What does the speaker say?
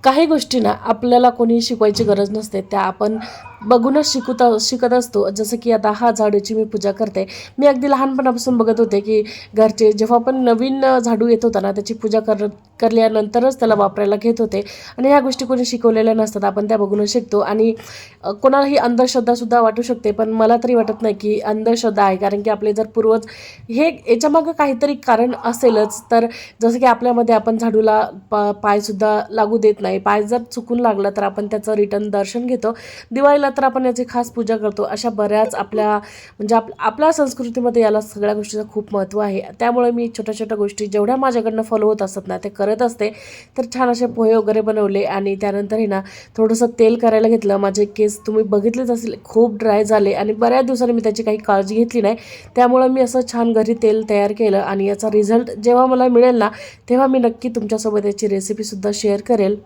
काही गोष्टी ना आपल्याला कोणी शिकवायची गरज नसते, त्या आपण बघूनच शिकत असतो. जसं की आता हा झाडूची मी पूजा करते. मी अगदी लहानपणापासून बघत होते की घरचे जेव्हा पण नवीन झाडू येत होता ना, त्याची पूजा करल्यानंतरच त्याला वापरायला घेत होते. आणि ह्या गोष्टी कोणी शिकवलेल्या नसतात, आपण त्या बघूनच शिकतो. आणि कोणालाही अंधश्रद्धासुद्धा वाटू शकते, पण मला तरी वाटत नाही की अंधश्रद्धा आहे. कारण की आपले जर पूर्वज हे याच्यामागं काहीतरी कारण असेलच. तर जसं की आपल्यामध्ये आपण झाडूला पायसुद्धा लागू देत नाही. पाय जर चुकून लागला तर आपण त्याचं रिटर्न दर्शन घेतो. दिवाळीला तर आपण याची खास पूजा करतो. अशा बऱ्याच आपल्या म्हणजे आपल्या संस्कृतीमध्ये याला सगळ्या गोष्टीचं खूप महत्त्व आहे. त्यामुळे मी छोट्या छोट्या गोष्टी जेवढ्या माझ्याकडनं फॉलो होत असतात ना, ते करत असते. तर छान असे पोहे वगैरे बनवले आणि त्यानंतर आहे ना थोडंसं तेल करायला घेतलं. माझे केस तुम्ही बघितलेच असेल, खूप ड्राय झाले आणि बऱ्याच दिवसांनी मी त्याची काही काळजी घेतली नाही. त्यामुळं मी असं छान घरी तेल तयार केलं आणि याचा रिझल्ट जेव्हा मला मिळेल ना, तेव्हा मी नक्की तुमच्यासोबत याची रेसिपीसुद्धा शेअर करेल.